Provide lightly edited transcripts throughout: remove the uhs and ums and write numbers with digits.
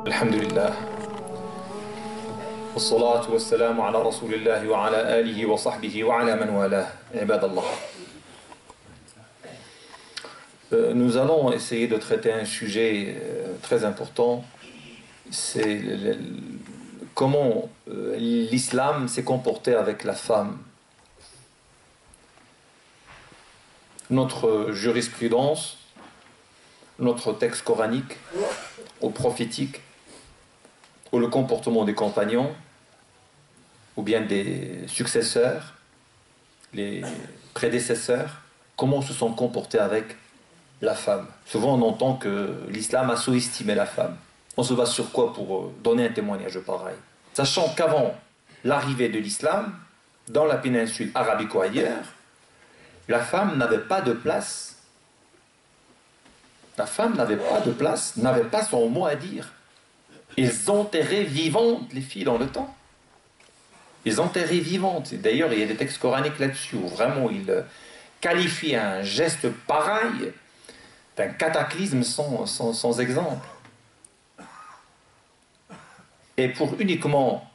الحمد لله والصلاة والسلام على رسول الله وعلى آله وصحبه وعلى من والاه عباد الله. Nous allons essayer de traiter un sujet très important, c'est comment l'islam s'est comporté avec la femme. Notre jurisprudence, notre texte coranique ou prophétique, ou le comportement des compagnons, ou bien des successeurs, les prédécesseurs, comment se sont comportés avec la femme. Souvent on entend que l'islam a sous-estimé la femme. On se base sur quoi pour donner un témoignage pareil? Sachant qu'avant l'arrivée de l'islam, dans la péninsule arabique ou ailleurs, la femme n'avait pas de place. La femme n'avait pas de place, n'avait pas son mot à dire. Ils enterraient vivantes les filles dans le temps. Ils enterraient vivantes. D'ailleurs, il y a des textes coraniques là-dessus où vraiment ils qualifient un geste pareil d'un cataclysme sans exemple. Et pour uniquement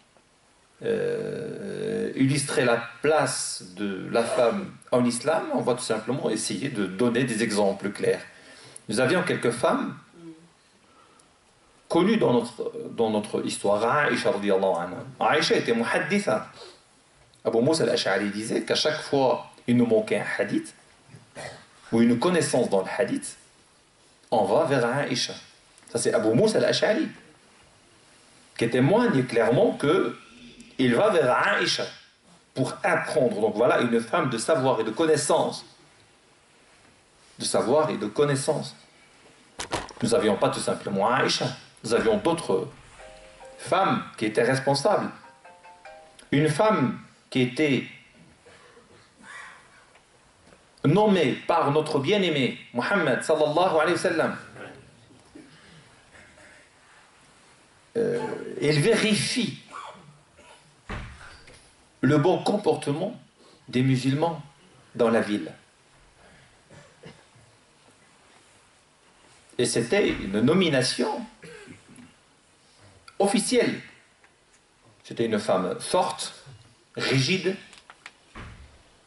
illustrer la place de la femme en islam, on va tout simplement essayer de donner des exemples clairs. Nous avions quelques femmes connues dans notre histoire. Aïcha radiyallahu anha. Aïcha était muhadditha. Abu Moussa al-Ash'ari disait qu'à chaque fois il nous manquait un hadith ou une connaissance dans le hadith, on va vers Aïcha. Ça c'est Abu Moussa al-Ash'ari qui témoigne clairement qu'il va vers Aïcha pour apprendre. Donc voilà une femme de savoir et de connaissance. De savoir et de connaissance. Nous n'avions pas tout simplement Aïcha. Nous avions d'autres femmes qui étaient responsables. Une femme qui était nommée par notre bien-aimé Muhammad sallallahu alayhi wa sallam. Elle vérifie le bon comportement des musulmans dans la ville. Et c'était une nomination officielle. C'était une femme forte, rigide,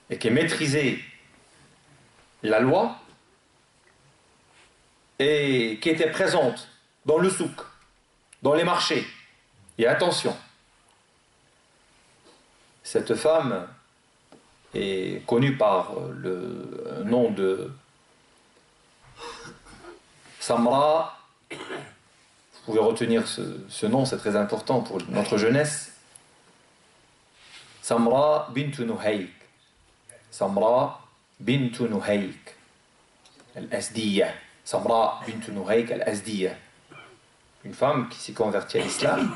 et qui maîtrisait la loi, et qui était présente dans le souk, dans les marchés. Et attention, cette femme est connue par le nom de Samra. Vous pouvez retenir ce nom, c'est très important pour notre jeunesse. Samra bint Nuhayk. Samra bint Nuhayk al-Asdiya. Samra bint Nuhayk al-Asdiya. Une femme qui s'est convertie à l'islam.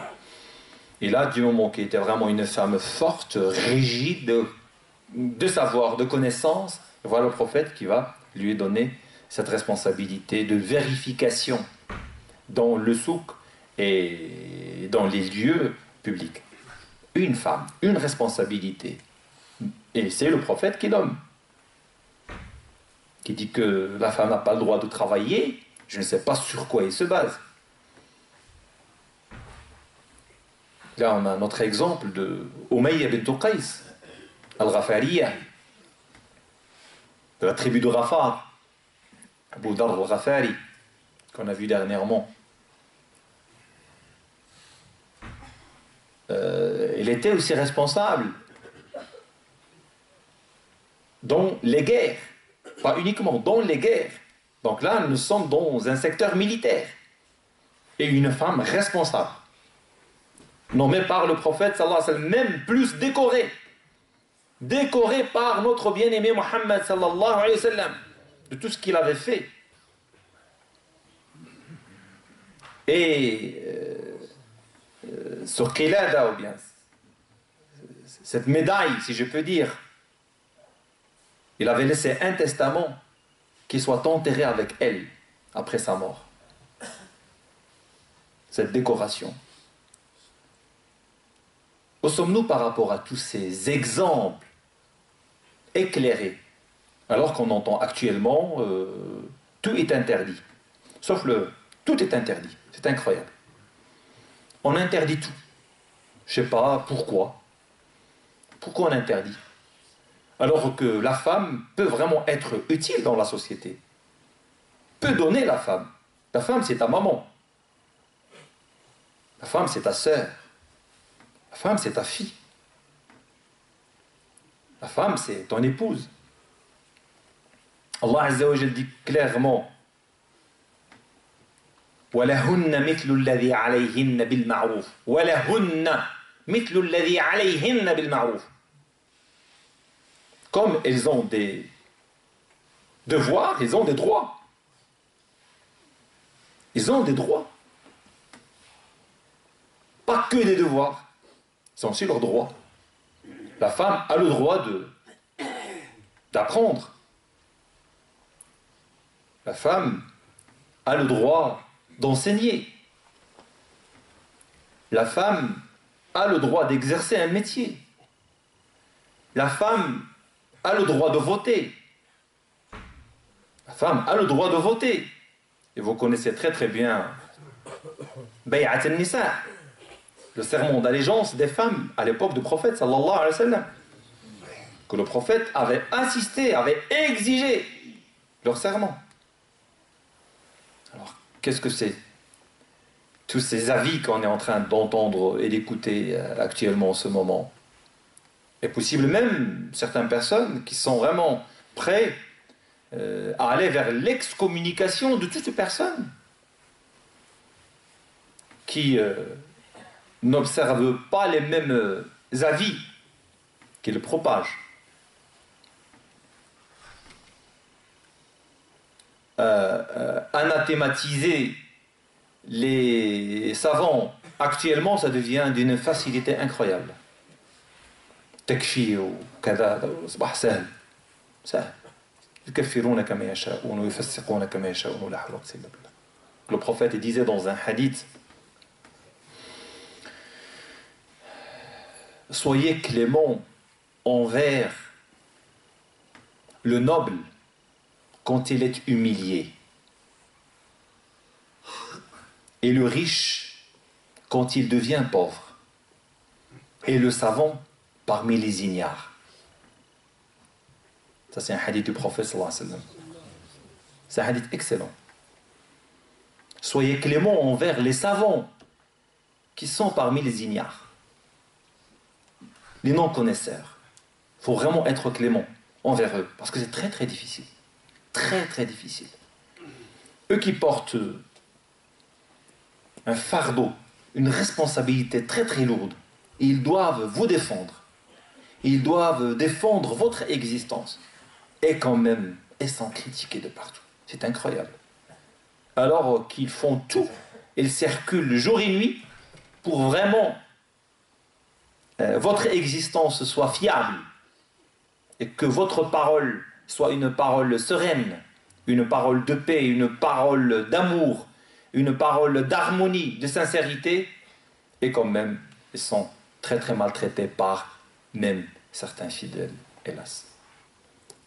Et là, du moment qu'elle était vraiment une femme forte, rigide, de savoir, de connaissance, voilà le prophète qui va lui donner cette responsabilité de vérification dans le souk et dans les lieux publics. Une femme, une responsabilité. Et c'est le prophète qui nomme. Qui dit que la femme n'a pas le droit de travailler. Je ne sais pas sur quoi il se base. Là, on a notre exemple de Umayya bint Qais, al-Ghafariya, de la tribu de Ghafar, Abu Dar al-Ghafari, qu'on a vu dernièrement. Elle était aussi responsable dans les guerres, pas uniquement dans les guerres. Donc là, nous sommes dans un secteur militaire. Et une femme responsable, nommée par le prophète, sallallahu alayhi wa sallam, même plus décorée par notre bien-aimé Muhammad, sallallahu alayhi wa sallam, de tout ce qu'il avait fait. Et sur Qilada, ou bien cette médaille, si je peux dire, il avait laissé un testament qui soit enterré avec elle après sa mort. Cette décoration. Où sommes-nous par rapport à tous ces exemples éclairés, alors qu'on entend actuellement tout est interdit, sauf tout est interdit, c'est incroyable. On interdit tout. Je ne sais pas pourquoi. Pourquoi on interdit? Alors que la femme peut vraiment être utile dans la société. Peut donner la femme. La femme, c'est ta maman. La femme, c'est ta sœur. La femme, c'est ta fille. La femme, c'est ton épouse. Allah Azza wa Jal dit clairement وَلَهُنَّ مِثْلُ الَّذِي عَلَيْهِنَّ بِالْمَعْرُوفِ وَلَهُنَّ مِثْلُ الَّذِي عَلَيْهِنَّ بِالْمَعْرُوفِ. Comme elles ont des devoirs, ils ont des droits. Ils ont des droits. Pas que des devoirs. Ils ont aussi leurs droits. La femme a le droit d'apprendre. La femme a le droit d'enseigner. La femme a le droit d'exercer un métier. La femme a le droit de voter. La femme a le droit de voter. Et vous connaissez très très bien Bay'at al-Nisa, le serment d'allégeance des femmes à l'époque du prophète sallallahu alayhi wa sallam, que le prophète avait insisté, avait exigé leur serment. Alors, qu'est-ce que c'est? Tous ces avis qu'on est en train d'entendre et d'écouter actuellement en ce moment. Et possible même certaines personnes qui sont vraiment prêtes à aller vers l'excommunication de toutes ces personnes qui n'observent pas les mêmes avis, qui le propagent. Anathématiser les savants actuellement, ça devient d'une facilité incroyable. تكفير وكذا أصبح سهل سهل يكفرون كما يشاءون ويفسقون كما يشاءون ولا حول ولا قوة إلا بالله. Le prophète disait dans un hadith: soyez clément envers le noble quand il est humilié, et le riche quand il devient pauvre, et le savant parmi les ignares. Ça, c'est un hadith du prophète sallallahu alayhi wa sallam. C'est un hadith excellent. Soyez clément envers les savants qui sont parmi les ignares, les non-connaisseurs. Il faut vraiment être clément envers eux, parce que c'est très très difficile. Très très difficile. Eux qui portent un fardeau, une responsabilité très très lourde, et ils doivent vous défendre. Ils doivent défendre votre existence. Et quand même, ils sont critiqués de partout. C'est incroyable. Alors qu'ils font tout, ils circulent jour et nuit pour vraiment votre existence soit fiable et que votre parole soit une parole sereine, une parole de paix, une parole d'amour, une parole d'harmonie, de sincérité. Et quand même, ils sont très très maltraités par même certains fidèles, hélas.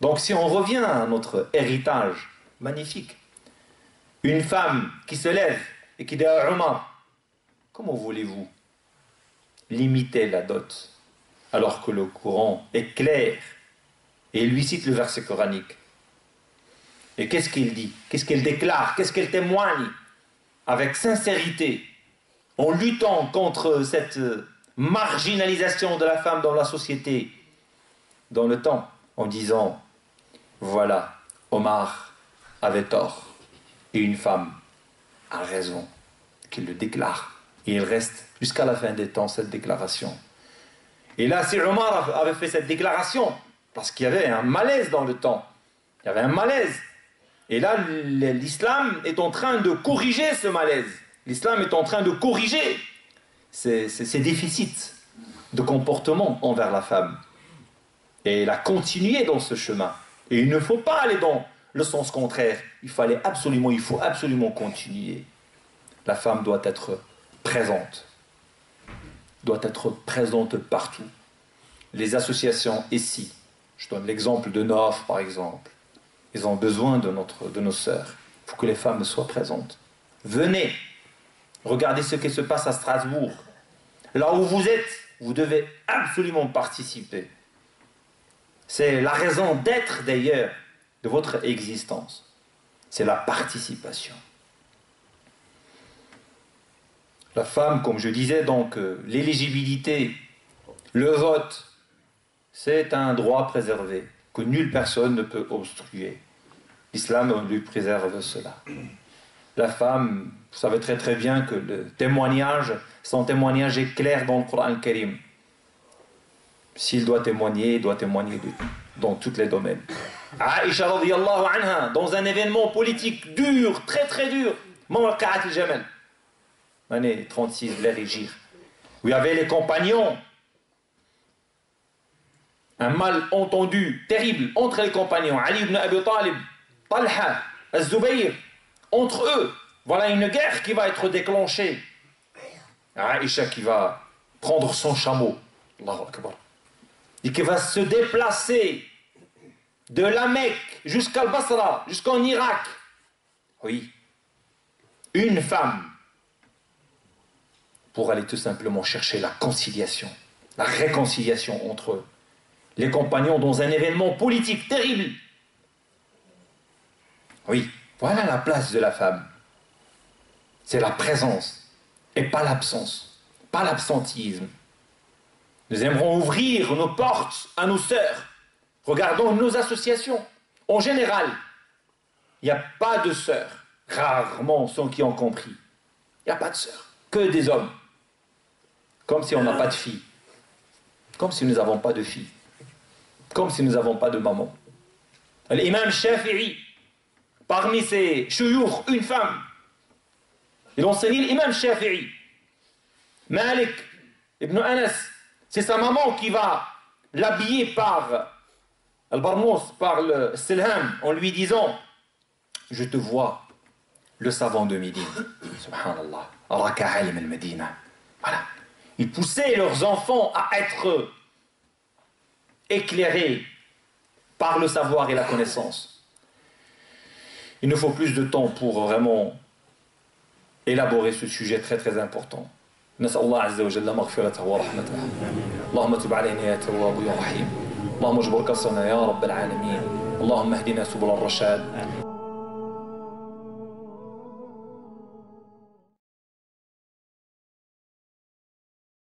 Donc si on revient à notre héritage magnifique, une femme qui se lève et qui dit à Omar: comment voulez-vous limiter la dot alors que le Coran est clair? Et il lui cite le verset coranique. Et qu'est-ce qu'il dit? Qu'est-ce qu'elle déclare? Qu'est-ce qu'elle témoigne avec sincérité, en luttant contre cette marginalisation de la femme dans la société, dans le temps, en disant: voilà, Omar avait tort et une femme a raison, qu'il le déclare. Et il reste jusqu'à la fin des temps cette déclaration. Et là, si Omar avait fait cette déclaration, parce qu'il y avait un malaise dans le temps, il y avait un malaise. Et là, l'islam est en train de corriger ce malaise. L'islam est en train de corriger ces déficits de comportement envers la femme. Et il a continué dans ce chemin. Et il ne faut pas aller dans le sens contraire. Il faut absolument continuer. La femme doit être présente. Doit être présente partout. Les associations ici, je donne l'exemple de Nof par exemple, ils ont besoin de nos sœurs. Il faut que les femmes soient présentes. Venez Regardez ce qui se passe à Strasbourg. Là où vous êtes, vous devez absolument participer. C'est la raison d'être d'ailleurs de votre existence. C'est la participation. La femme, comme je disais, donc, l'éligibilité, le vote, c'est un droit préservé, que nulle personne ne peut obstruer. L'islam lui préserve cela. La femme, vous savez très très bien que le témoignage, son témoignage est clair dans le Coran Karim. S'il doit témoigner, il doit témoigner dans tous les domaines. Aïcha radiyallahu anha, dans un événement politique dur, très très dur, Mawaqa'at al-Jamal, année 36 de l'ère Hégire, où il y avait les compagnons, un malentendu terrible entre les compagnons, Ali ibn Abi Talib, Talha, Az-Zubayr, entre eux, voilà une guerre qui va être déclenchée. Aïcha qui va prendre son chameau, Allahu Akbar, et qui va se déplacer de la Mecque jusqu'à Basra, jusqu'en Irak. Oui, une femme pour aller tout simplement chercher la conciliation, la réconciliation entre les compagnons dans un événement politique terrible. Oui, voilà la place de la femme. C'est la présence et pas l'absence, pas l'absentisme. Nous aimerons ouvrir nos portes à nos sœurs. Regardons nos associations. En général, il n'y a pas de sœurs. Rarement ceux qui ont compris. Il n'y a pas de sœurs. Que des hommes. Comme si on n'a pas de filles. Comme si nous n'avons pas de filles. Comme si nous n'avons pas de maman. L'imam Shafi'i, parmi ses chouyours, une femme. Il enseignait l'imam Shafi'i. Malik ibn Anas, c'est sa maman qui va l'habiller par Al-Barmous, par le Silham, en lui disant: je te vois, le savant de Médine. Subhanallah. Raka alim al-Medina. Voilà. Ils poussaient leurs enfants à être éclairés par le savoir et la connaissance. Il nous faut plus de temps pour vraiment élaborer ce sujet très très important. نسأل الله عز وجل مغفرته ورحمته. اللهم تب علينا يا تواب يا رحيم. اللهم اجبر كسرنا يا رب العالمين. اللهم اهدنا سبل الرشاد